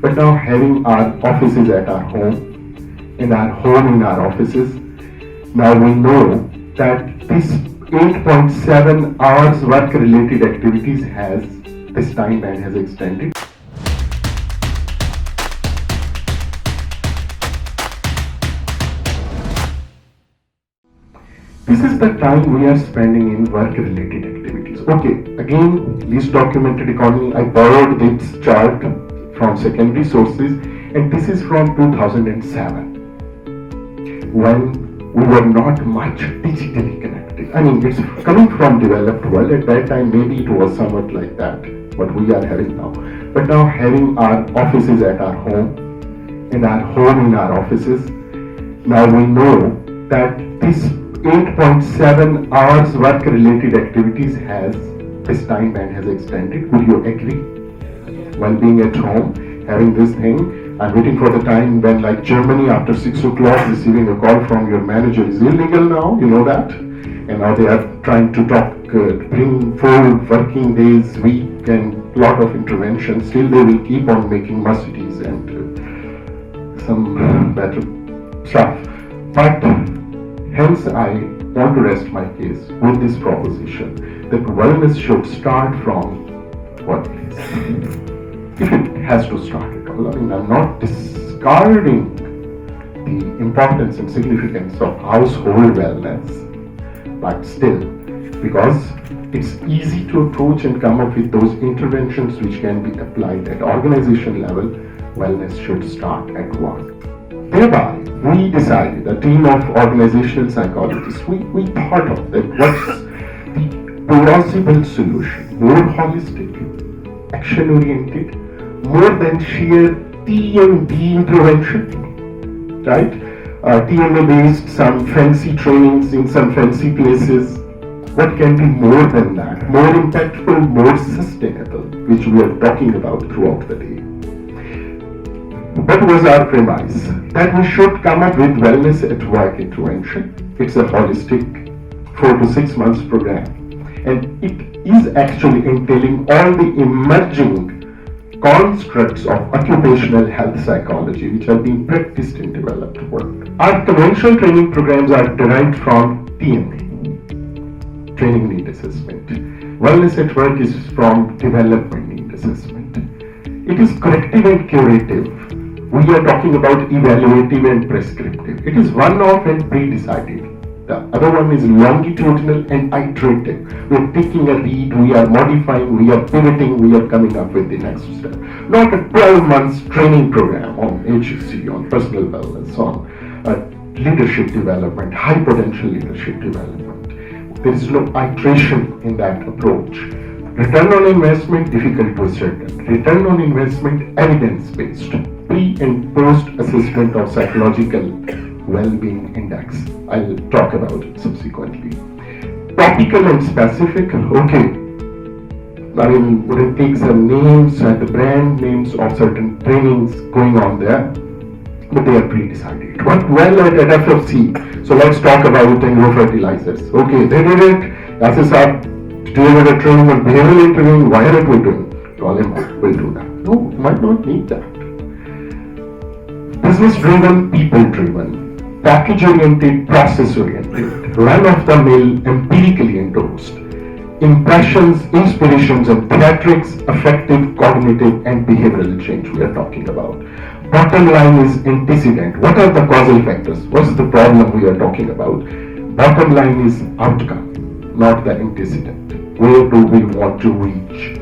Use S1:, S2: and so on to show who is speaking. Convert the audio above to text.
S1: But now having our offices at our home and our home in our offices, now we know that this 8.7 hours work related activities this time band has extended. This is the time we are spending in work-related activities. Okay, again, least documented economy. I borrowed this chart from secondary sources, and this is from 2007, when we were not much digitally connected. I mean, it's coming from developed world. At that time, maybe it was somewhat like that, what we are having now. But now having our offices at our home and our home in our offices, now we know that this 8.7 hours work related activities this time band has extended. Would you agree? While being at home, having this thing, I'm waiting for the time when, like Germany, after 6 o'clock, receiving a call from your manager is illegal now, you know that? And now they are trying to bring 4 working days, week, and lot of intervention. Still they will keep on making mercedes and some better stuff. But hence, I want to rest my case with this proposition that wellness should start from workplace. If it has to start at all, I mean, I'm not discarding the importance and significance of household wellness, but still, because it's easy to approach and come up with those interventions which can be applied at organization level, wellness should start at work. Thereby, we decided, a team of organizational psychologists, we thought of that what's the plausible solution, more holistic, action-oriented, more than sheer TMD intervention, right? TMA-based, some fancy trainings in some fancy places. What can be more than that? More impactful, more sustainable, which we are talking about throughout the day. What was our premise? That we should come up with wellness at work intervention. It's a holistic 4 to 6 months program. And it is actually entailing all the emerging constructs of occupational health psychology which are being practiced in developed world. Our conventional training programs are derived from TNA, training need assessment. Wellness at work is from development need assessment. It is corrective and curative. We are talking about evaluative and prescriptive. It is one-off and pre-decided. The other one is longitudinal and iterative. We are taking a lead, we are modifying, we are pivoting, we are coming up with the next step. Not a 12 months training program on HUC, on personal wellness, on leadership development, high potential leadership development. There is no iteration in that approach. Return on investment, difficult to ascertain. Return on investment, evidence-based. Pre and post assessment of psychological well-being index. I'll talk about it subsequently. Topical and specific, okay. I mean, when it takes the names and the brand names of certain trainings going on there, but they are pre-decided. What well at FFC? So let's talk about agro fertilizers. Okay, they did it. SSR delivered a training on behavioral interviewing. Why aren't we doing? We'll do that. No, we might not need that. Business-driven, people-driven. Package-oriented, process-oriented, run-of-the-mill, empirically endorsed. Impressions, inspirations, and theatrics, affective, cognitive, and behavioral change we are talking about. Bottom line is antecedent. What are the causal factors? What's the problem we are talking about? Bottom line is outcome, not the antecedent. Where do we want to reach?